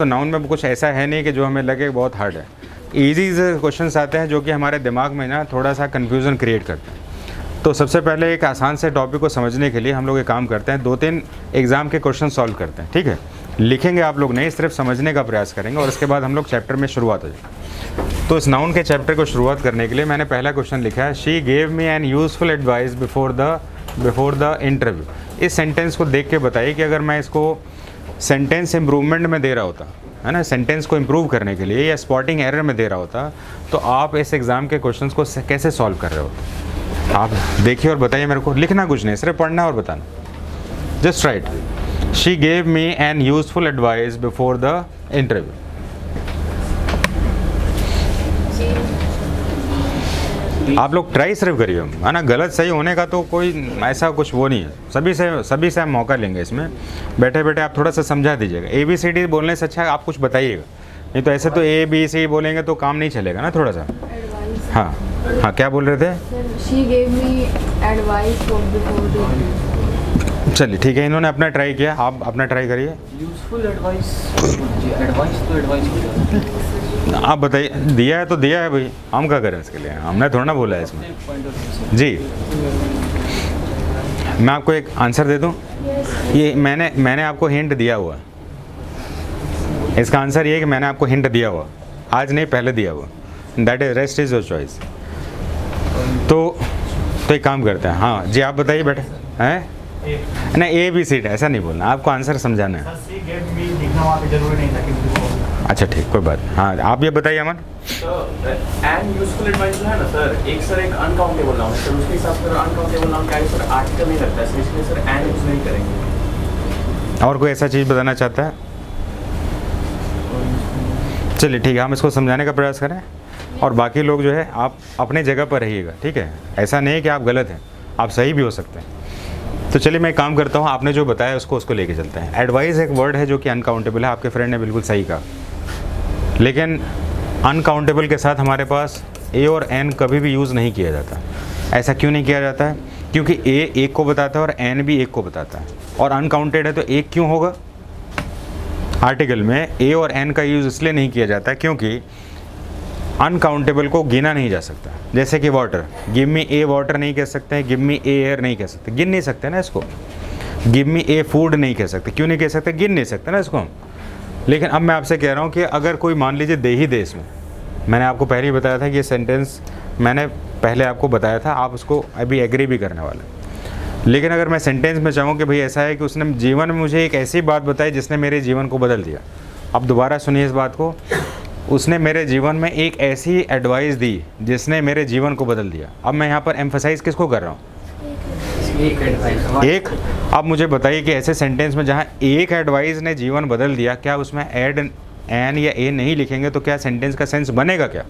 तो नाउन में कुछ ऐसा है नहीं कि जो हमें लगे बहुत हार्ड है। ईजी क्वेश्चंस आते हैं जो कि हमारे दिमाग में ना थोड़ा सा कन्फ्यूज़न क्रिएट करते हैं। तो सबसे पहले एक आसान से टॉपिक को समझने के लिए हम लोग एक काम करते हैं, 2-3 एग्ज़ाम के क्वेश्चन सॉल्व करते हैं। ठीक है, लिखेंगे आप लोग नहीं, सिर्फ समझने का प्रयास करेंगे और उसके बाद हम लोग चैप्टर में शुरुआत हो जाए। तो इस नाउन के चैप्टर को शुरुआत करने के लिए मैंने पहला क्वेश्चन लिखा है, she gave me an useful advice before the interview. इस सेंटेंस को देख के बताइए कि अगर मैं इसको सेंटेंस इम्प्रूवमेंट में दे रहा होता है ना, सेंटेंस को इम्प्रूव करने के लिए या स्पॉटिंग एरर में दे रहा होता, तो आप इस एग्ज़ाम के क्वेश्चंस को कैसे सॉल्व कर रहे हो। आप देखिए और बताइए मेरे को, लिखना कुछ नहीं, सिर्फ पढ़ना और बताना। Just write, she gave me an useful advice before the interview. आप लोग ट्राई सिर्फ करिए, है ना, गलत सही होने का तो कोई ऐसा कुछ वो नहीं है। सभी से हम मौका लेंगे इसमें। बैठे बैठे आप थोड़ा सा समझा दीजिएगा। ABCD बोलने से अच्छा आप कुछ बताइएगा, नहीं तो ऐसे तो ABC बोलेंगे तो काम नहीं चलेगा ना, थोड़ा सा। हाँ हाँ, क्या बोल रहे थे? She gave me advice before the... चलिए ठीक है, इन्होंने अपना ट्राई किया, आप अपना ट्राई करिए। यूजफुल एडवाइस, एडवाइस तो एडवाइस आप बताइए, दिया है तो दिया है भाई, हम क्या करें इसके लिए, हमने थोड़ा ना बोला है इसमें। जी, मैं आपको एक आंसर दे दूं। ये मैंने आपको हिंट दिया हुआ, इसका आंसर ये है कि मैंने आपको हिंट दिया हुआ, आज नहीं पहले दिया हुआ। That is rest is your choice. तो एक काम करते हैं। हाँ जी, आप बताइए बेटे। हैं नहीं, ABCD ऐसा नहीं बोलना, आपको आंसर समझाना है। अच्छा ठीक, कोई बात। हाँ, आप ये बताइए अमन। एन यूजफुल एडवाइस जो है ना सर, एक सर एक अनकाउंटेबल नाउन है सर, उसके हिसाब से अनकाउंटेबल नाउन क्या है सर, आर्टिकल नहीं लगता है, इसलिए सर एन यूज नहीं करेंगे। और कोई ऐसा चीज़ बताना चाहता है? चलिए ठीक है, हम इसको समझाने का प्रयास करें और बाकी लोग जो है आप अपने जगह पर रहिएगा। ठीक है, ऐसा नहीं है कि आप गलत हैं, आप सही भी हो सकते हैं। तो चलिए मैं काम करता हूँ, आपने जो बताया उसको लेके चलते हैं। एडवाइस एक वर्ड है जो कि अनकाउंटेबल है, आपके फ्रेंड ने बिल्कुल सही कहा, लेकिन अनकाउंटेबल के साथ हमारे पास ए और एन कभी भी यूज़ नहीं किया जाता। ऐसा क्यों नहीं किया जाता है? क्योंकि ए एक को बताता है और एन भी एक को बताता है, और अनकाउंटेड है तो एक क्यों होगा? आर्टिकल में ए और एन का यूज़ इसलिए नहीं किया जाता क्योंकि अनकाउंटेबल को गिना नहीं जा सकता। जैसे कि वाटर, गिव मी ए वाटर नहीं कह सकते हैं, गिव मी ए एयर नहीं कह सकते, गिन नहीं सकते ना इसको। गिव मी ए फूड नहीं कह सकते, क्यों नहीं कह सकते? गिन नहीं सकते ना इसको हम। लेकिन अब मैं आपसे कह रहा हूँ कि अगर कोई मान लीजिए दे ही दे, इसमें मैंने आपको पहले ही बताया था कि ये सेंटेंस मैंने पहले आपको बताया था, आप उसको अभी एग्री भी करने वाले। लेकिन अगर मैं सेंटेंस में चाहूँ कि भाई ऐसा है कि उसने जीवन में मुझे एक ऐसी बात बताई जिसने मेरे जीवन को बदल दिया। अब दोबारा सुनिए इस बात को, उसने मेरे जीवन में एक ऐसी एडवाइस दी जिसने मेरे जीवन को बदल दिया। अब मैं यहाँ पर एम्फसाइज किसको कर रहा हूँ? एक। अब मुझे बताइए कि ऐसे सेंटेंस में जहाँ एक एडवाइस ने जीवन बदल दिया, क्या उसमें एड एन या ए नहीं लिखेंगे तो क्या सेंटेंस का सेंस बनेगा क्या?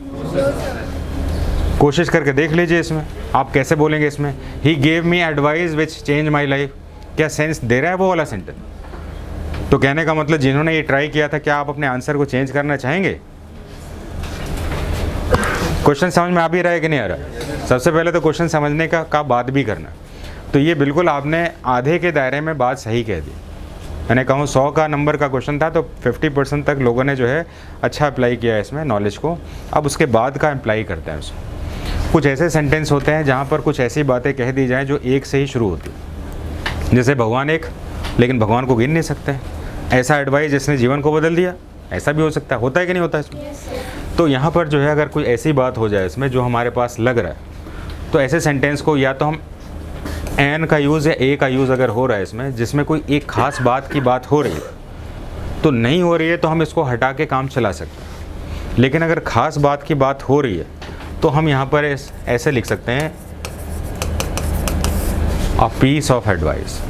कोशिश करके देख लीजिए इसमें आप कैसे बोलेंगे। इसमें he gave me advice which change my life, क्या सेंस दे रहा है वो वाला सेंटेंस? तो कहने का मतलब जिन्होंने ये ट्राई किया था, क्या आप अपने आंसर को चेंज करना चाहेंगे? क्वेश्चन समझ में आ भी रहा है कि नहीं आ रहा? सबसे पहले तो क्वेश्चन समझने का बात भी करना। तो ये बिल्कुल आपने आधे के दायरे में बात सही कह दी। मैंने कहूँ 100 का नंबर का क्वेश्चन था तो 50% तक लोगों ने जो है अच्छा अप्लाई किया है इसमें नॉलेज को। अब उसके बाद का अप्लाई करते हैं उसमें। कुछ ऐसे सेंटेंस होते हैं जहाँ पर कुछ ऐसी बातें कह दी जाएँ जो एक से ही शुरू होती है। जैसे भगवान एक, लेकिन भगवान को गिन नहीं सकते। ऐसा एडवाइस जिसने जीवन को बदल दिया, ऐसा भी हो सकता है। होता है कि नहीं होता इसमें? तो यहाँ पर जो है अगर कोई ऐसी बात हो जाए इसमें जो हमारे पास लग रहा है, तो ऐसे सेंटेंस को या तो हम एन का यूज़ या ए का यूज़ अगर हो रहा है इसमें जिसमें कोई एक ख़ास बात की बात हो रही है, तो नहीं हो रही है तो हम इसको हटा के काम चला सकते हैं। लेकिन अगर ख़ास बात की बात हो रही है तो हम यहाँ पर ऐसे लिख सकते हैं, अ पीस ऑफ एडवाइस।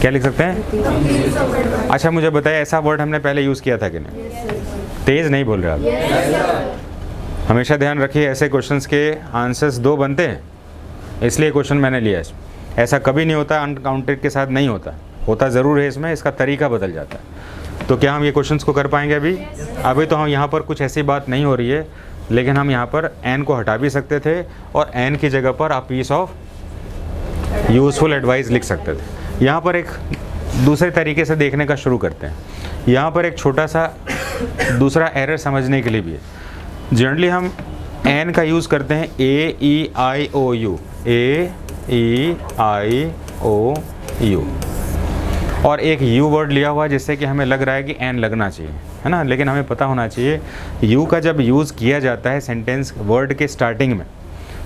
क्या लिख सकते हैं? अच्छा मुझे बताइए, ऐसा वर्ड हमने पहले यूज़ किया था कि नहीं? तेज़ नहीं बोल रहे आप। हमेशा ध्यान रखिए, ऐसे क्वेश्चंस के आंसर्स 2 बनते हैं, इसलिए क्वेश्चन मैंने लिया है। ऐसा कभी नहीं होता अनकाउंटेड के साथ, नहीं होता ज़रूर है इसमें, इसका तरीका बदल जाता है। तो क्या हम ये क्वेश्चंस को कर पाएंगे अभी तो हम यहाँ पर कुछ ऐसी बात नहीं हो रही है, लेकिन हम यहाँ पर एन को हटा भी सकते थे और एन की जगह पर आप पीस ऑफ यूज़फुल एडवाइस लिख सकते थे। यहाँ पर एक दूसरे तरीके से देखने का शुरू करते हैं। यहाँ पर एक छोटा सा दूसरा एरर समझने के लिए भी है। जनरली हम एन का यूज़ करते हैं AEIOU, AEIOU, और एक यू वर्ड लिया हुआ है जिससे कि हमें लग रहा है कि एन लगना चाहिए, है ना। लेकिन हमें पता होना चाहिए यू का जब यूज़ किया जाता है सेंटेंस वर्ड के स्टार्टिंग में,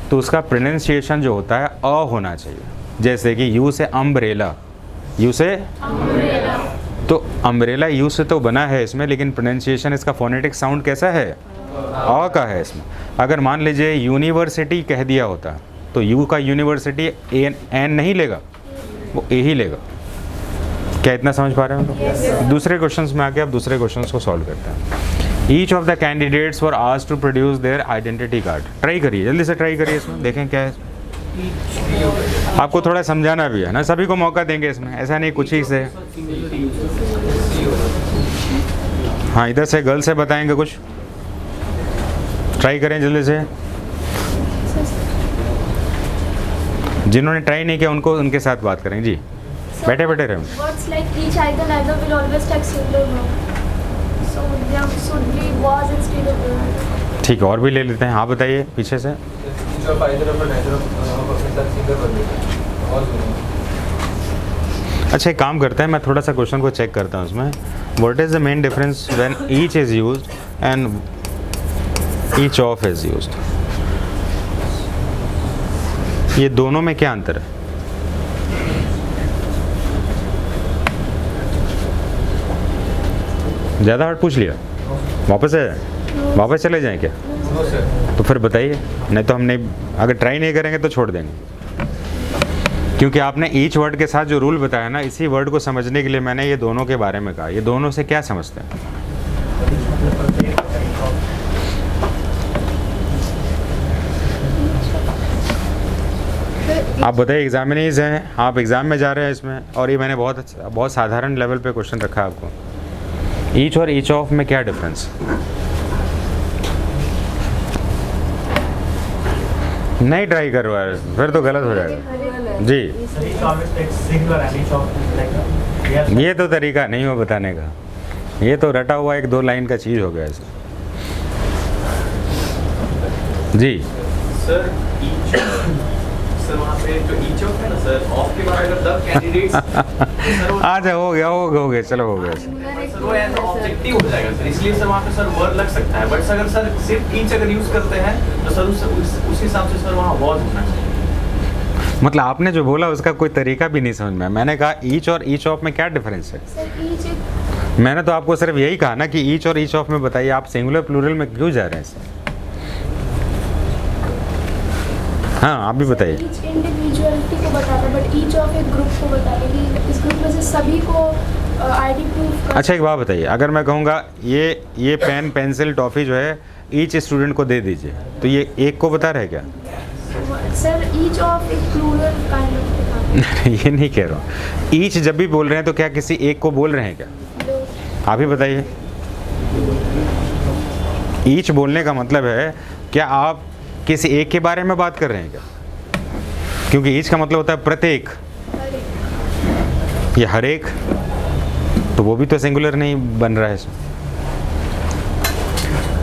तो उसका प्रोनाउंसिएशन जो होता है अ होना चाहिए। जैसे कि यू से अम्ब्रेला, यू से तो अम्ब्रेला यू से तो बना है इसमें, लेकिन प्रोनाउंसिएशन इसका फोनेटिक साउंड कैसा है, अ का है इसमें। अगर मान लीजिए यूनिवर्सिटी कह दिया होता तो यू का यूनिवर्सिटी एन नहीं लेगा, वो ए ही लेगा। क्या इतना समझ पा रहे हो? तो दूसरे क्वेश्चंस में आके अब दूसरे क्वेश्चंस को सॉल्व करते हैं। Each of the candidates were asked to produce their identity card. Try करिए, जल्दी से ट्राई करिए, इसमें देखें क्या है। आपको थोड़ा समझाना भी है ना, सभी को मौका देंगे इसमें, ऐसा नहीं कुछ ही से। हाँ, इधर से गर्ल से बताएंगे कुछ, ट्राई करें जल्दी से। जिन्होंने ट्राई नहीं किया उनको उनके साथ बात करें जी। बैठे बैठे रहे। Words like each either neither will always take singular verb. So there should be was instead of were. ठीक है, और भी ले लेते हैं। हाँ बताइए पीछे से। अच्छा, एक काम करते हैं, मैं थोड़ा सा क्वेश्चन को चेक करता हूँ उसमें। What is the main difference when each is used and each of is used? ये दोनों में क्या अंतर है? ज़्यादा हार्ड पूछ लिया? वापस है, वापस चले जाएं क्या? तो फिर बताइए, नहीं तो हम नहीं, अगर ट्राई नहीं करेंगे तो छोड़ देंगे। क्योंकि आपने ईच वर्ड के साथ जो रूल बताया ना, इसी वर्ड को समझने के लिए मैंने ये दोनों के बारे में कहा। ये दोनों से क्या समझते हैं? आप बताइए, एग्जामिनीज हैं, आप एग्ज़ाम में जा रहे हैं इसमें, और ये मैंने बहुत साधारण लेवल पे क्वेश्चन रखा है आपको। ईच और ईच ऑफ में क्या डिफरेंस? नहीं ट्राई करवा रहे, फिर तो गलत हो जाएगा जी। ये तो तरीका नहीं हो बताने का, ये तो रटा हुआ एक दो लाइन का चीज़ हो गया ऐसे जी। सर सर वहाँ पे जो ईच ऑफ है ना सर, ऑफ के बाद अगर द कैंडिडेट्स अच्छा हो गया चलो हो गया। सर वो एज ऑब्जेक्टिव हो जाएगा सर, इसलिए सर वहाँ पे सर वर्ड लग सकता है। बट अगर सर सिर्फ ईच अगर यूज करते हैं तो सर उस हिसाब से सर वहाँ वॉज होना चाहिए। मतलब आपने जो बोला उसका कोई तरीका भी नहीं समझ में। मैंने कहा ईच और ईच ऑफ में क्या डिफरेंस है? Sir, each मैंने तो आपको सिर्फ यही कहा ना कि ईच और ईच ऑफ में बताइए। आप सिंगुलर प्लूरल में क्यों जा रहे हैं सर? हाँ आप भी बताइए। each इंडिविजुअलिटी को बताता है, बट ईच ऑफ एक ग्रुप को बताता है कि इस ग्रुप में से सभी को आईडी प्रूफ कर। अच्छा एक बात बताइए, अगर मैं कहूँगा ये पेन पेंसिल टॉफ़ी जो है ईच स्टूडेंट को दे दीजिए, तो ये एक को बता रहे क्या? सर ईच ऑफ एक प्लूरल काइंड ऑफ ये नहीं कह रहा हूँ। ईच जब भी बोल रहे हैं तो क्या किसी एक को बोल रहे हैं क्या? आप ही बताइए। ईच बोलने का मतलब है क्या आप किसी एक के बारे में बात कर रहे हैं क्या? क्योंकि ईच का मतलब होता है प्रत्येक, ये हर एक, तो वो भी तो सिंगुलर नहीं बन रहा है इसमें।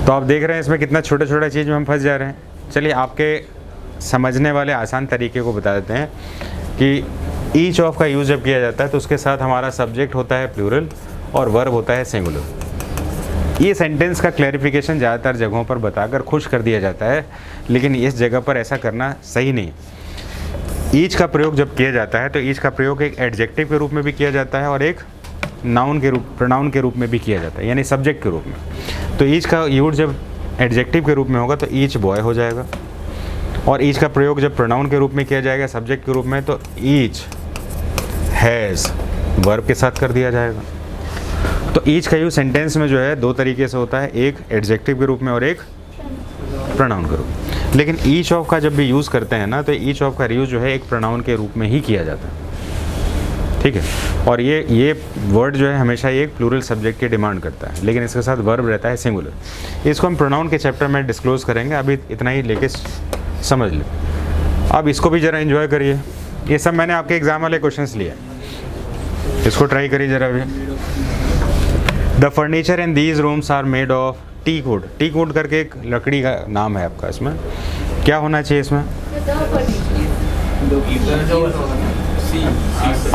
तो आप देख रहे हैं इसमें कितना छोटा छोटा चीज़ में हम फंस जा रहे हैं। चलिए आपके समझने वाले आसान तरीके को बता देते हैं कि ईच ऑफ का यूज़ जब किया जाता है तो उसके साथ हमारा सब्जेक्ट होता है प्लूरल और वर्ब होता है सिंगुलर। ये सेंटेंस का क्लैरिफिकेशन ज़्यादातर जगहों पर बताकर खुश कर दिया जाता है, लेकिन इस जगह पर ऐसा करना सही नहीं। ईच का प्रयोग जब किया जाता है तो ईच का प्रयोग एक एडजेक्टिव के रूप में भी किया जाता है और एक प्रोनाउन के रूप में भी किया जाता है, यानी सब्जेक्ट के रूप में। तो ईच का यूज जब एडजेक्टिव के रूप में होगा तो ईच बॉय हो जाएगा, और ईच का प्रयोग जब प्रोनाउन के रूप में किया जाएगा सब्जेक्ट के रूप में तो ईच हैज़ वर्ब के साथ कर दिया जाएगा। तो ईच का यूज सेंटेंस में जो है दो तरीके से होता है, एक एडजेक्टिव के रूप में और एक प्रोनाउन के रूप में। लेकिन ईच ऑफ का जब भी यूज़ करते हैं ना तो ईच ऑफ का यूज़ जो है एक प्रोनाउन के रूप में ही किया जाता है, ठीक है। और ये वर्ड जो है हमेशा एक प्लूरल सब्जेक्ट की डिमांड करता है, लेकिन इसके साथ वर्ब रहता है सिंगुलर। इसको हम प्रोनाउन के चैप्टर में डिस्क्लोज करेंगे, अभी इतना ही लेके समझ लें। अब इसको भी ज़रा एंजॉय करिए। ये सब मैंने आपके एग्ज़ाम वाले क्वेश्चंस लिए, इसको ट्राई करिए ज़रा भी। The furniture in these rooms are made of teak wood. Teak wood करके एक लकड़ी का नाम है आपका, इसमें क्या होना चाहिए इसमें?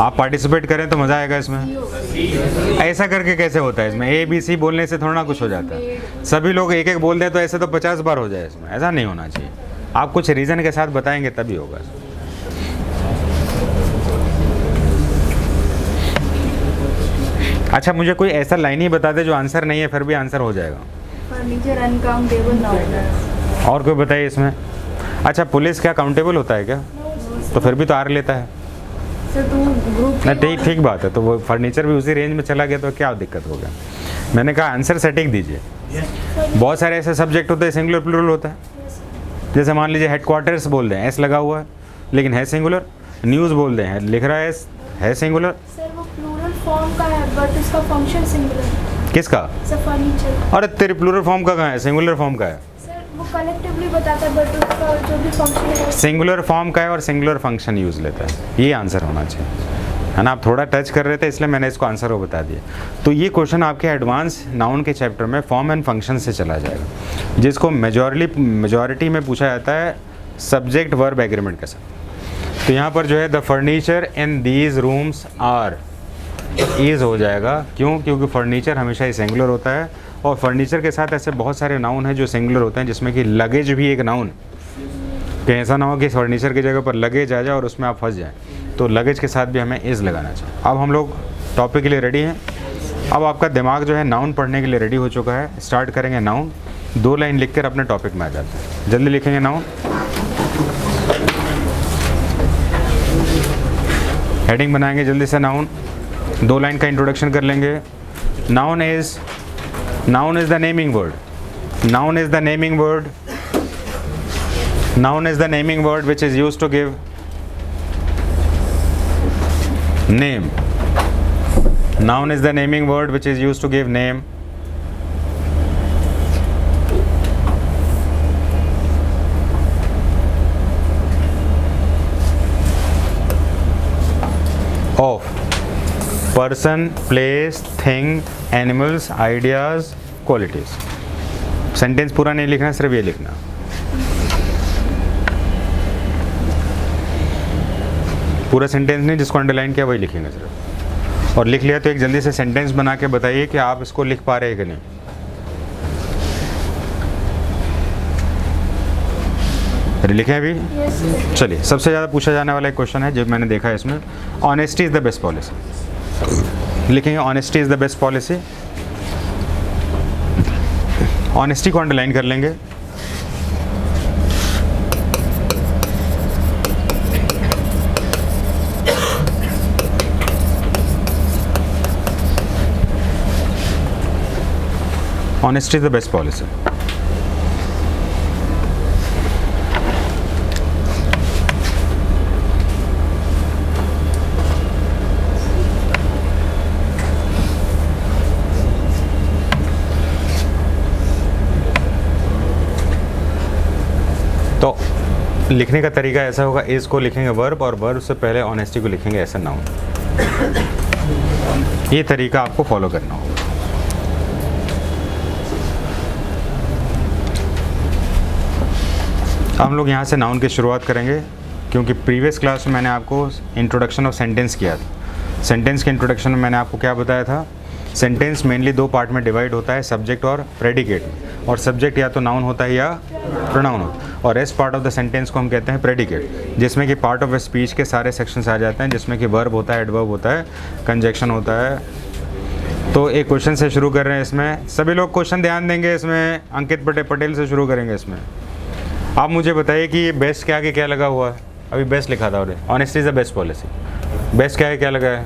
आप पार्टिसिपेट करें तो मज़ा आएगा इसमें। ऐसा करके कैसे होता है इसमें? ABC बोलने से थोड़ा ना कुछ हो जाता है। सभी लोग एक एक बोल दें तो ऐसे तो 50 बार हो जाए इसमें। ऐसा नहीं होना चाहिए। आप कुछ रीज़न के साथ बताएंगे तभी होगा। अच्छा, मुझे कोई ऐसा लाइन ही बता दे जो आंसर नहीं है, फिर भी आंसर हो जाएगा। फर्नीचर अनकाउंटेबल नाउन है। और कोई बताइए इसमें। अच्छा, पुलिस क्या काउंटेबल होता है क्या? तो फिर भी तो आर लेता है। सर तो ग्रुप नहीं, ठीक बात है। तो वो फर्नीचर भी उसी रेंज में चला गया तो क्या दिक्कत हो गया? मैंने कहा आंसर सटीक दीजिए। बहुत सारे ऐसे सब्जेक्ट होते हैं सिंगुलर प्लूरल होता है। जैसे मान लीजिए हेडक्वार्टर्स बोल दें, एस लगा हुआ है लेकिन है सिंगुलर। न्यूज़ बोल दें, लिख रहा है एस, है सिंगुलर। सर वो प्लूरल फॉर्म का है बट उसका फंक्शन सिंगुलर है। किसका? Sir furniture. अरे तेरी प्लूरल फॉर्म का कहाँ है? सिंगुलर फॉर्म का है। सर वो कलेक्टिवली बताता है बट उसका जो भी फंक्शन है सिंगुलर फॉर्म का है और सिंगुलर फंक्शन यूज़ लेता है। ये आंसर होना चाहिए, है ना? आप थोड़ा टच कर रहे थे इसलिए मैंने इसको आंसर वो बता दिया। तो ये क्वेश्चन आपके एडवांस नाउन के चैप्टर में फॉर्म एंड फंक्शन से चला जाएगा, जिसको मेजॉरिटी में पूछा जाता है सब्जेक्ट वर्ब एग्रीमेंट के साथ। तो यहाँ पर जो है the furniture in these rooms are easy हो जाएगा। क्यों? क्योंकि फर्नीचर हमेशा ही सिंगुलर होता है और फर्नीचर के साथ ऐसे बहुत सारे नाउन हैं जो सिंगुलर होते हैं, जिसमें कि लगेज भी एक नाउन। कहीं ऐसा ना हो कि फर्नीचर की जगह पर लगेज आ जाए और उसमें आप फंस जाएं, तो लगेज के साथ भी हमें इज़ लगाना चाहिए। अब हम लोग टॉपिक के लिए रेडी हैं। अब आपका दिमाग जो है नाउन पढ़ने के लिए रेडी हो चुका है। स्टार्ट करेंगे नाउन। 2 लाइन लिखकर अपने टॉपिक में आ जाते हैं। जल्दी लिखेंगे नाउन। हेडिंग बनाएंगे जल्दी से। नाउन 2 लाइन का इंट्रोडक्शन कर लेंगे। Noun is the naming word. Noun is the naming word. Noun is the naming word which is used to give name. Noun is the naming word which is used to give name. Of person, place, thing, animals, ideas, qualities. Sentence पूरा नहीं लिखना, सिर्फ ये लिखना। पूरा sentence नहीं, जिसको underline किया वही लिखेंगे सिर्फ। और लिख लिया तो एक जल्दी से सेंटेंस बना के बताइए कि आप इसको लिख पा रहे हैं कि नहीं। लिखे अभी? चलिए, सबसे ज़्यादा पूछा जाने वाला एक क्वेश्चन है जो मैंने देखा है इसमें। Honesty is the best policy. लिखेंगे honesty is the best policy. Honesty को अंडरलाइन कर लेंगे। Honesty is the best policy. तो लिखने का तरीका ऐसा होगा, इस को लिखेंगे वर्ब और वर्ब से पहले ऑनेस्टी को लिखेंगे ऐसा नाउन। ये तरीका आपको फॉलो करना होगा। हम लोग यहाँ से नाउन की शुरुआत करेंगे, क्योंकि प्रीवियस क्लास में मैंने आपको इंट्रोडक्शन ऑफ सेंटेंस किया था। सेंटेंस के इंट्रोडक्शन में मैंने आपको क्या बताया था? सेंटेंस मेनली 2 पार्ट में डिवाइड होता है, सब्जेक्ट और प्रेडिकेट। और सब्जेक्ट या तो नाउन होता है या प्रोनाउन होता है, और S part of the sentence को हम कहते हैं प्रेडिकेट, जिसमें कि पार्ट ऑफ स्पीच के सारे सेक्शंस आ जाते हैं, जिसमें कि वर्ब होता है, एडवर्ब होता है, कंजक्शन होता है। तो एक क्वेश्चन से शुरू कर रहे हैं इसमें। सभी लोग क्वेश्चन ध्यान देंगे इसमें। अंकित पटेल से शुरू करेंगे इसमें। आप मुझे बताइए कि ये बेस्ट के आगे क्या लगा हुआ है? अभी बेस्ट लिखा था और honesty is the best policy. Best क्या है, क्या लगा है?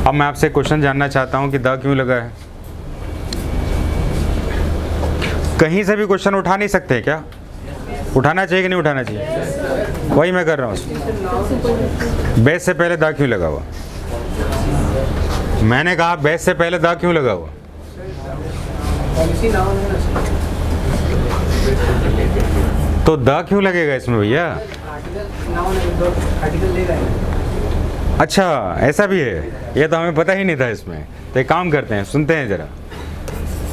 अब मैं आपसे क्वेश्चन जानना चाहता हूँ कि द क्यों लगा है? कहीं से भी क्वेश्चन उठा नहीं सकते क्या? उठाना चाहिए कि नहीं उठाना चाहिए? वही मैं कर रहा हूँ। बेस्ट से पहले द क्यों लगा हुआ? मैंने कहा बेस्ट से पहले द क्यों लगा हुआ? तो द क्यों लगेगा इसमें भैया? अच्छा, ऐसा भी है? ये तो हमें पता ही नहीं था इसमें। तो एक काम करते हैं, सुनते हैं ज़रा।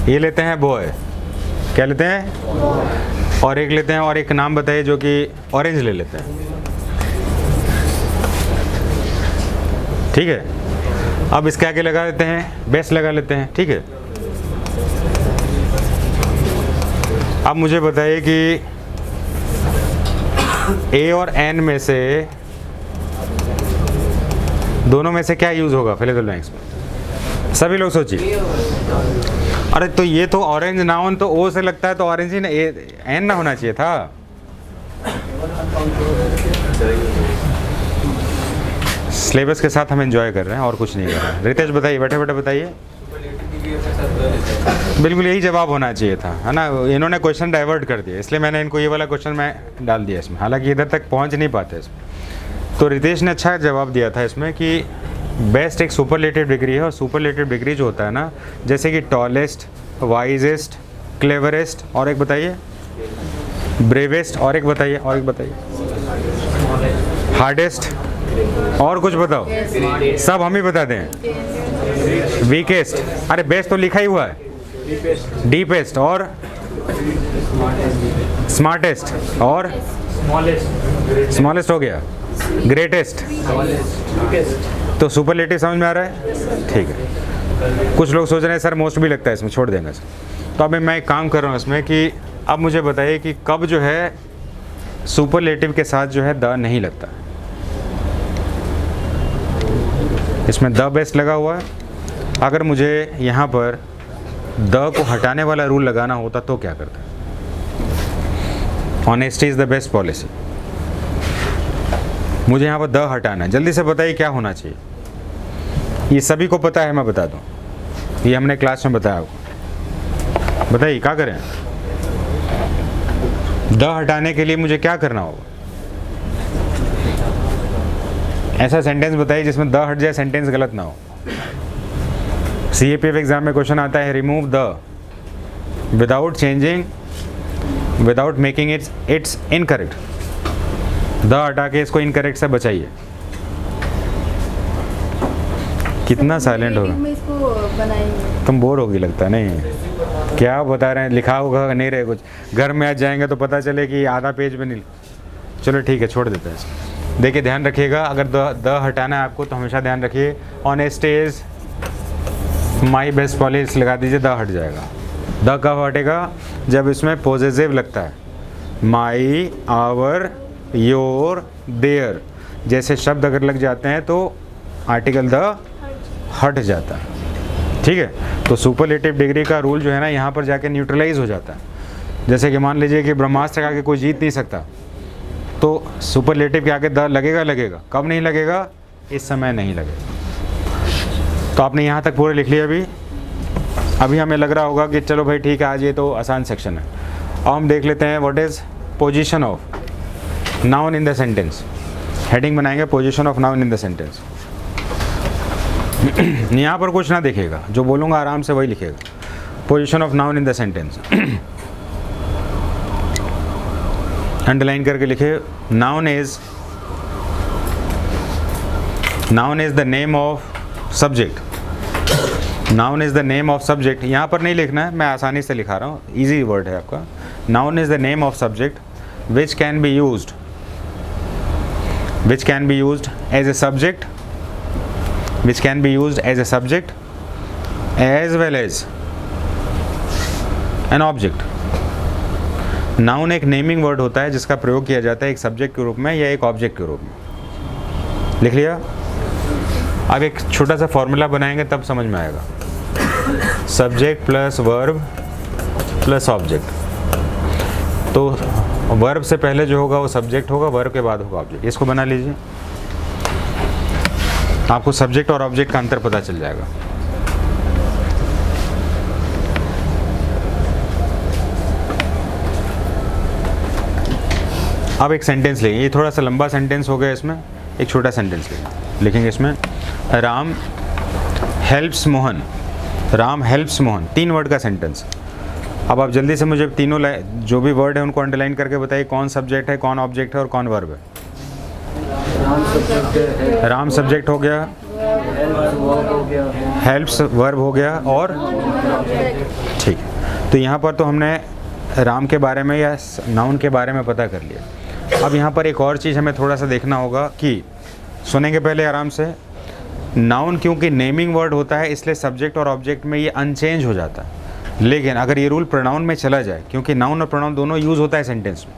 ये लेते हैं बॉय, क्या लेते हैं, और एक लेते हैं, और एक नाम बताइए जो कि ऑरेंज ले लेते हैं, ठीक है। अब इसके आगे लगा देते हैं बेस्ट लगा लेते हैं, ठीक है। अब मुझे बताइए कि ए और एन में से दोनों में से क्या यूज़ होगा फिल इन द ब्लैंक्स में, सभी लोग सोचिए। अरे तो ये तो ऑरेंज नाउन तो ओ से लगता है, तो ऑरेंज ही ना, एन ना होना चाहिए था। सिलेबस के साथ हम एंजॉय कर रहे हैं और कुछ नहीं कर रहे हैं। रितेश बताइए, बैठे बैठे बताइए। बिल्कुल यही जवाब होना चाहिए था, है ना। इन्होंने क्वेश्चन डाइवर्ट कर दिया, इसलिए मैंने इनको ये वाला क्वेश्चन मैं डाल दिया इसमें, हालांकि इधर तक पहुंच नहीं पाते इसमें। तो रितेश ने अच्छा जवाब दिया था इसमें कि बेस्ट एक सुपरलेटिव डिग्री है, और सुपरलेटिव डिग्री जो होता है ना, जैसे कि टॉलेस्ट, वाइजेस्ट, क्लेवरेस्ट, और एक बताइए ब्रेवेस्ट, और एक बताइए, और एक बताइए हार्डेस्ट, और कुछ बताओ, सब हम ही बता दें। वीकेस्ट, अरे बेस्ट तो लिखा ही हुआ है, डीपेस्ट, और स्मार्टेस्ट, और स्मॉलेस्ट हो गया, ग्रेटेस्ट। तो सुपरलेटिव समझ में आ रहा है, ठीक है। कुछ लोग सोच रहे हैं सर मोस्ट भी लगता है इसमें, छोड़ देंगे सर। तो अभी मैं एक काम कर रहा हूँ इसमें कि अब मुझे बताइए कि कब जो है सुपरलेटिव के साथ जो है द नहीं लगता। इसमें द बेस्ट लगा हुआ है, अगर मुझे यहाँ पर द को हटाने वाला रूल लगाना होता तो क्या करता? Honesty is the best policy. मुझे यहाँ पर द हटाना है, जल्दी से बताइए क्या होना चाहिए। ये सभी को पता है, मैं बता दूँ, ये हमने क्लास में बताया आपको। बताइए क्या करें? द हटाने के लिए मुझे क्या करना होगा? ऐसा सेंटेंस बताइए जिसमें द हट जाए, सेंटेंस गलत ना हो। CAPF एग्जाम में क्वेश्चन आता है remove the without changing, without making it's incorrect. The हटा के इसको इनकरेक्ट से बचाइए। कितना साइलेंट होगा, में इसको बनाएंगे। तुम बोर होगी लगता है। नहीं क्या बता रहे हैं, लिखा होगा नहीं रहे कुछ, घर में आज जाएंगे तो पता चले कि आधा पेज में नहीं। चलो ठीक है, छोड़ देते हैं इसको। देखिए ध्यान रखिएगा, अगर द हटाना है आपको तो हमेशा ध्यान रखिए honest is my best policy लगा दीजिए, द हट जाएगा। द कब हटेगा? जब इसमें पॉजिटिव लगता है, माई, आवर, योर, देयर जैसे शब्द अगर लग जाते हैं तो आर्टिकल द हट जाता है, ठीक है। तो सुपरलेटिव डिग्री का रूल जो है ना यहाँ पर जाके न्यूट्रलाइज हो जाता है। जैसे कि मान लीजिए कि ब्रह्मास्त्र का आगे कोई जीत नहीं सकता, तो सुपरलेटिव के आगे द लगेगा। कब नहीं लगेगा? इस समय नहीं लगेगा। तो आपने यहाँ तक पूरे लिख लिया। अभी हमें लग रहा होगा कि चलो भाई ठीक है, आज ये तो आसान सेक्शन है। अब हम देख लेते हैं what is position of noun in the sentence. Heading बनाएंगे position of noun in the sentence. यहाँ पर कुछ ना देखेगा, जो बोलूँगा आराम से वही लिखेगा। Position of noun in the sentence underline करके लिखे। Noun is the name of subject. Noun is the name of subject. यहाँ पर नहीं लिखना है, मैं आसानी से लिखा रहा हूँ, इजी वर्ड है आपका। Noun is the name of subject which can be used as a subject, which can be used as a subject as well as an object. Noun एक नेमिंग वर्ड होता है जिसका प्रयोग किया जाता है एक सब्जेक्ट के रूप में या एक ऑब्जेक्ट के रूप में। लिख लिया? अब एक छोटा सा फॉर्मूला बनाएंगे तब समझ में आएगा। Subject plus verb plus object. तो वर्ब से पहले जो होगा वो सब्जेक्ट होगा, वर्ब के बाद होगा ऑब्जेक्ट। इसको बना लीजिए, आपको सब्जेक्ट और ऑब्जेक्ट का अंतर पता चल जाएगा। अब एक सेंटेंस लेंगे, ये थोड़ा सा लंबा सेंटेंस हो गया, इसमें एक छोटा सेंटेंस लिखेंगे। इसमें Ram helps Mohan. Ram helps Mohan, 3 word का सेंटेंस। अब आप जल्दी से मुझे तीनों जो भी वर्ड है उनको अंडरलाइन करके बताइए कौन सब्जेक्ट है, कौन ऑब्जेक्ट है और कौन वर्ब है। राम सब्जेक्ट हो गया, हेल्प्स वर्ब हो गया और ठीक है। तो यहाँ पर तो हमने राम के बारे में या नाउन के बारे में पता कर लिया। अब यहाँ पर एक और चीज़ हमें थोड़ा सा देखना होगा कि सुनेंगे पहले आराम से। नाउन क्योंकि नेमिंग वर्ड होता है इसलिए सब्जेक्ट और ऑब्जेक्ट में ये अनचेंज हो जाता है। लेकिन अगर ये रूल प्रोनाउन में चला जाए, क्योंकि नाउन और प्रोनाउन दोनों यूज़ होता है सेंटेंस में,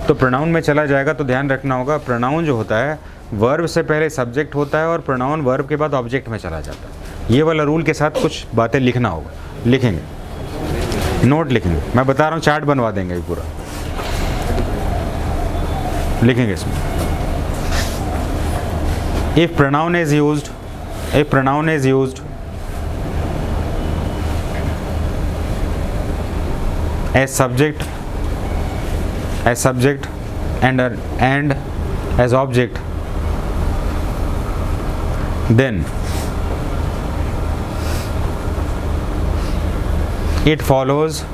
तो प्रोनाउन में चला जाएगा तो ध्यान रखना होगा प्रोनाउन जो होता है वर्ब से पहले सब्जेक्ट होता है और प्रोनाउन वर्ब के बाद ऑब्जेक्ट में चला जाता है। ये वाला रूल के साथ कुछ बातें लिखना होगा, लिखेंगे, नोट लिखेंगे। मैं बता रहा हूँ, चार्ट बनवा देंगे ये पूरा, लिखेंगे इसमें। If pronoun is used, if pronoun is used as subject and as object, then it follows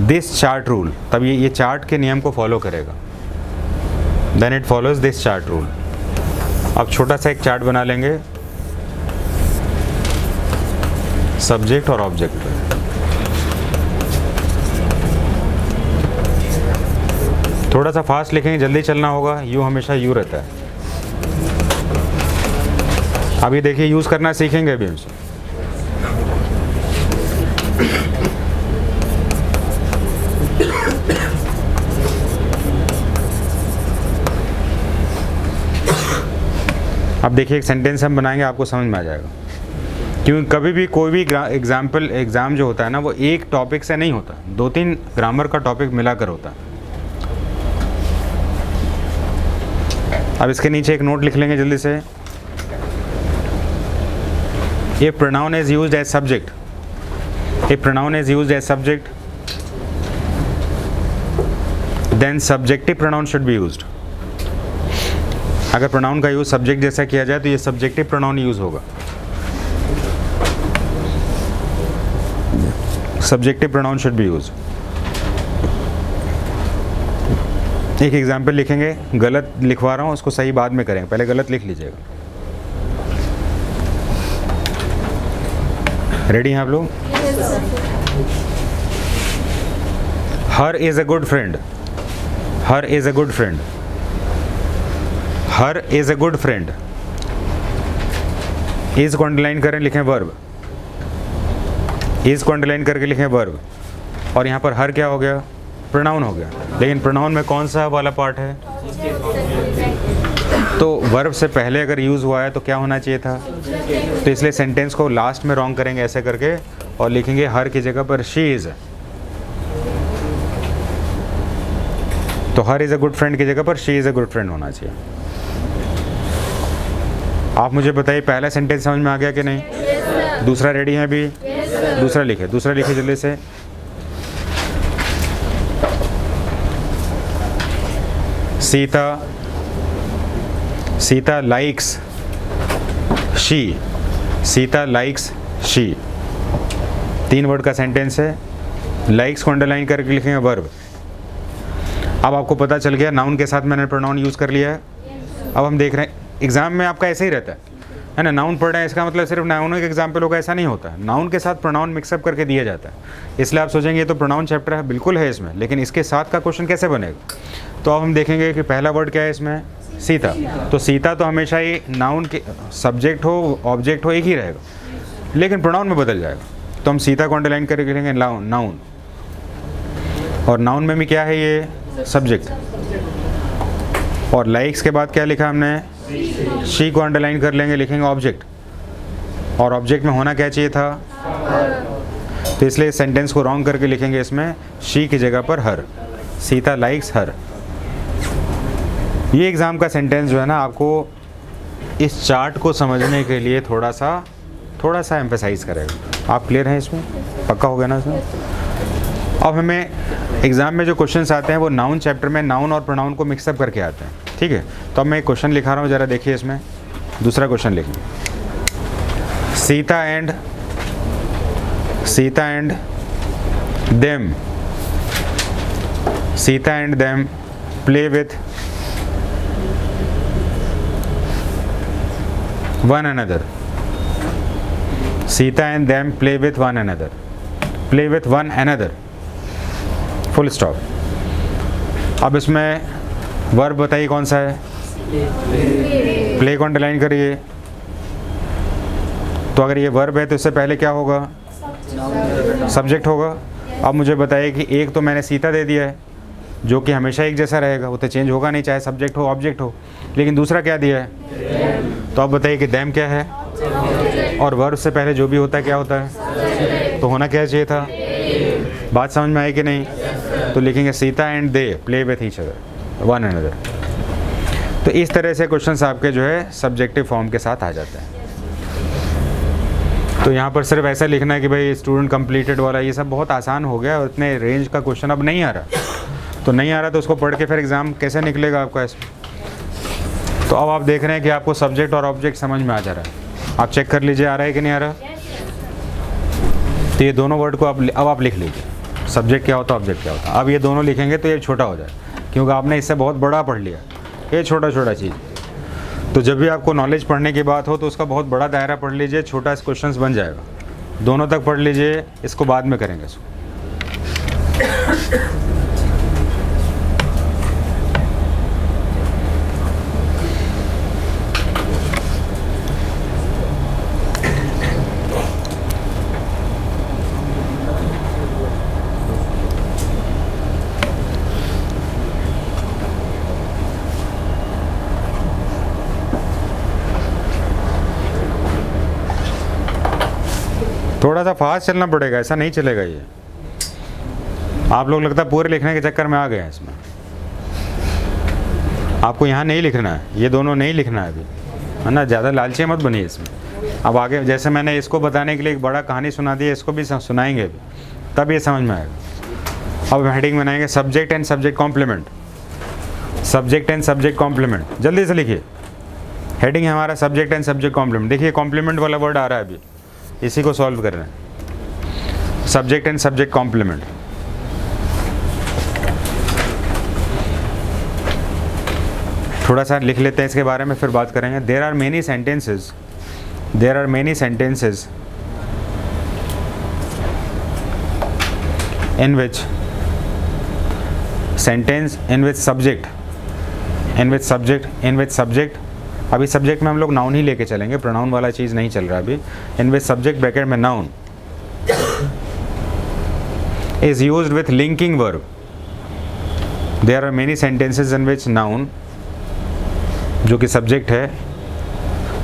this chart rule। तब ये चार्ट के नियम को फॉलो करेगा। then it follows this chart rule। अब छोटा सा एक चार्ट बना लेंगे सब्जेक्ट और ऑब्जेक्ट पे। थोड़ा सा फास्ट लिखेंगे, जल्दी चलना होगा, यू हमेशा यू रहता है। अभी देखिए यूज़ करना सीखेंगे अभी हमसे। अब देखिए एक सेंटेंस हम बनाएंगे, आपको समझ में आ जाएगा। क्योंकि कभी भी कोई भी एग्ज़ाम जो होता है ना, वो एक टॉपिक से नहीं होता, 2-3 ग्रामर का टॉपिक मिलाकर होता है। अब इसके नीचे एक नोट लिख लेंगे जल्दी से। ये pronoun is used as subject, ये pronoun is used as subject, then subjective pronoun should be used. अगर प्रोनाउन का यूज सब्जेक्ट जैसा किया जाए तो ये सब्जेक्टिव प्रोनाउन यूज होगा। Subjective pronoun should be used. एक एग्जाम्पल लिखेंगे, गलत लिखवा रहा हूँ, उसको सही बाद में करेंगे, पहले गलत लिख लीजिएगा। रेडी हैं आप लोग? Her is a good friend, her is a good friend, her is a good friend. Is को अंडरलाइन करें, लिखें वर्ब, इज को अंडरलाइन करके लिखें वर्ब। और यहाँ पर हर क्या हो गया? प्रोनाउन हो गया। लेकिन प्रोनाउन में कौन सा वाला पार्ट है? तो वर्ब से पहले अगर यूज़ हुआ है तो क्या होना चाहिए था? तो इसलिए सेंटेंस को लास्ट में रॉन्ग करेंगे ऐसे करके और लिखेंगे हर की जगह पर शी इज़। तो हर इज़ अ गुड फ्रेंड की जगह पर she is a good friend होना चाहिए। आप मुझे बताइए पहला सेंटेंस समझ में आ गया कि नहीं? दूसरा रेडी है अभी? दूसरा लिखे जल्दी से। Sita likes she, Sita likes she. 3 word का सेंटेंस है। लाइक्स को अंडरलाइन करके लिखेंगे वर्ब। अब आपको पता चल गया नाउन के साथ मैंने प्रोनाउन यूज़ कर लिया है। अब हम देख रहे हैं एग्जाम में आपका ऐसे ही रहता है ना, नाउन पढ़ रहे हैं इसका मतलब सिर्फ नाउन के एग्जाम्पल होगा ऐसा नहीं होता है। नाउन के साथ प्रोनाउन मिक्सअप करके दिया जाता है। इसलिए आप सोचेंगे ये तो प्रोनाउन चैप्टर है, बिल्कुल है इसमें, लेकिन इसके साथ का क्वेश्चन कैसे बनेगा? तो अब हम देखेंगे कि पहला वर्ड क्या है इसमें? सीता। तो सीता तो हमेशा ही नाउन के सब्जेक्ट हो ऑब्जेक्ट हो एक ही रहेगा, लेकिन प्रोनाउन में बदल जाएगा। तो हम सीता को अंडरलाइन करके लिखेंगे नाउन, और नाउन में भी क्या है ये? सब्जेक्ट। और लाइक्स के बाद क्या लिखा हमने? शी को अंडरलाइन कर लेंगे, लिखेंगे ऑब्जेक्ट। और ऑब्जेक्ट में होना क्या चाहिए था? तो इसलिए सेंटेंस को रॉन्ग करके लिखेंगे इसमें शी की जगह पर हर। सीता लाइक्स हर। ये एग्ज़ाम का सेंटेंस जो है ना, आपको इस चार्ट को समझने के लिए थोड़ा सा एम्फेसाइज करेगा। आप क्लियर हैं इसमें? पक्का हो गया ना इसमें? अब हमें एग्ज़ाम में जो क्वेश्चंस आते हैं वो नाउन चैप्टर में नाउन और प्रोनाउन को मिक्सअप करके आते हैं, ठीक है? तो अब मैं एक क्वेश्चन लिखा रहा हूँ, ज़रा देखिए इसमें। दूसरा क्वेश्चन लिखिए। Sita and them play with one another, Sita and them play with one another, play with one another, full stop. अब इसमें वर्ब बताइए कौन सा है, प्ले को अंडरलाइन करिए। तो अगर ये वर्ब है तो इससे पहले क्या होगा, सब्जेक्ट होगा। अब मुझे बताइए कि एक तो मैंने सीता दे दिया है जो कि हमेशा एक जैसा रहेगा, वो तो चेंज होगा नहीं चाहे सब्जेक्ट हो ऑब्जेक्ट हो, लेकिन दूसरा क्या दिया है, तो अब बताइए कि दैम क्या है, और वर्ब से पहले जो भी होता है क्या होता है, तो होना क्या चाहिए था। बात समझ में आई कि नहीं। तो लिखेंगे Sita and they play with each other one another. तो इस तरह से क्वेश्चंस आपके जो है सब्जेक्टिव फॉर्म के साथ आ जाते हैं। तो यहाँ पर सिर्फ ऐसा लिखना है कि भाई स्टूडेंट कंप्लीटेड वाला, ये सब बहुत आसान हो गया और इतने रेंज का क्वेश्चन अब नहीं आ रहा। तो नहीं आ रहा तो उसको पढ़ के फिर एग्ज़ाम कैसे निकलेगा आपका इसमें। तो अब आप देख रहे हैं कि आपको सब्जेक्ट और ऑब्जेक्ट समझ में आ जा रहा है। आप चेक कर लीजिए आ रहा है कि नहीं आ रहा। तो ये दोनों वर्ड को अब आप लिख लीजिए, सब्जेक्ट क्या होता है ऑब्जेक्ट क्या होता है। अब ये दोनों लिखेंगे तो ये छोटा हो जाए, क्योंकि आपने इससे बहुत बड़ा पढ़ लिया, ये छोटा छोटा चीज़। तो जब भी आपको नॉलेज पढ़ने की बात हो तो उसका बहुत बड़ा दायरा पढ़ लीजिए, छोटा क्वेश्चंस बन जाएगा। दोनों तक पढ़ लीजिए, इसको बाद में करेंगे इसको। थोड़ा सा फास्ट चलना पड़ेगा, ऐसा नहीं चलेगा ये। आप लोग लगता है पूरे लिखने के चक्कर में आ गए हैं इसमें। आपको यहाँ नहीं लिखना है, ये दोनों नहीं लिखना है अभी, है ना। ज़्यादा लालची मत बनिए इसमें। अब आगे जैसे मैंने इसको बताने के लिए एक बड़ा कहानी सुना दी है, इसको भी सुनाएंगे अभी, तब ये समझ में आएगा। अब हेडिंग बनाएंगे subject and subject complement, subject and subject complement. जल्दी से लिखिए, हेडिंग है हमारा सब्जेक्ट एंड सब्जेक्ट कॉम्प्लीमेंट। देखिए कॉम्प्लीमेंट वाला वर्ड आ रहा है अभी, इसी को सॉल्व कर रहे हैं, सब्जेक्ट एंड सब्जेक्ट कॉम्प्लीमेंट। थोड़ा सा लिख लेते हैं इसके बारे में, फिर बात करेंगे। There are many sentences, there are many sentences in which sentence in which subject, in which subject, in which subject. अभी सब्जेक्ट में हम लोग नाउन ही लेके चलेंगे, प्रोनाउन वाला चीज़ नहीं चल रहा अभी। इन विच सब्जेक्ट ब्रैकेट में noun is used with linking verb. There are many sentences in which noun, जो कि सब्जेक्ट है,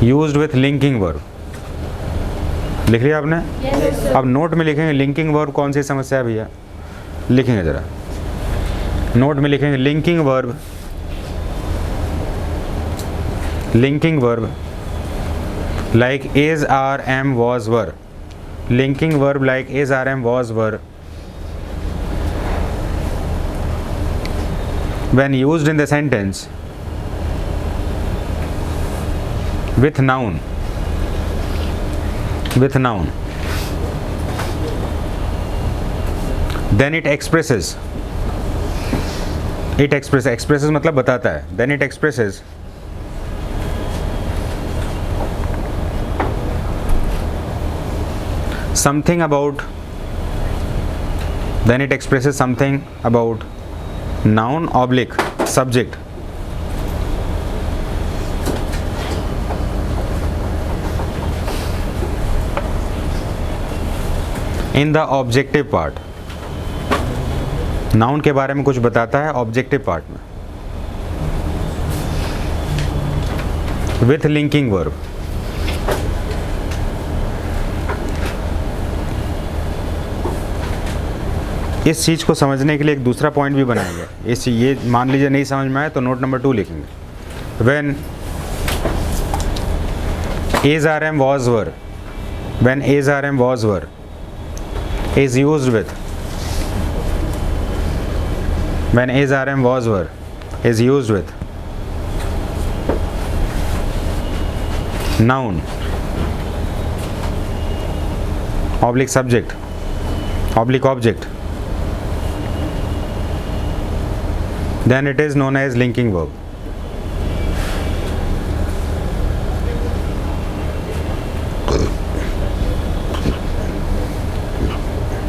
यूज्ड विथ लिंकिंग वर्ब। लिख लिया आपने? अब नोट में लिखेंगे लिंकिंग वर्ब कौन सी समस्या है भैया, लिखेंगे ज़रा नोट में लिखेंगे linking verb, linking verb like is, are, am, was, were, linking verb like is, are, am, was, were when used in the sentence with noun, with noun, then it expresses, it expresses मतलब बताता है, then it expresses something about, then it expresses something about noun oblique subject in the objective part। Noun के बारे में कुछ बताता है objective part में, विथ लिंकिंग वर्ब। इस चीज़ को समझने के लिए एक दूसरा पॉइंट भी बनाया गया। ये मान लीजिए नहीं समझ में आए तो नोट नंबर 2 लिखेंगे। When is, are, am, was, were, when is, are, am, was, were is used with, when is, are, am, was, were is used with noun oblique subject oblique object, then it is known as linking verb।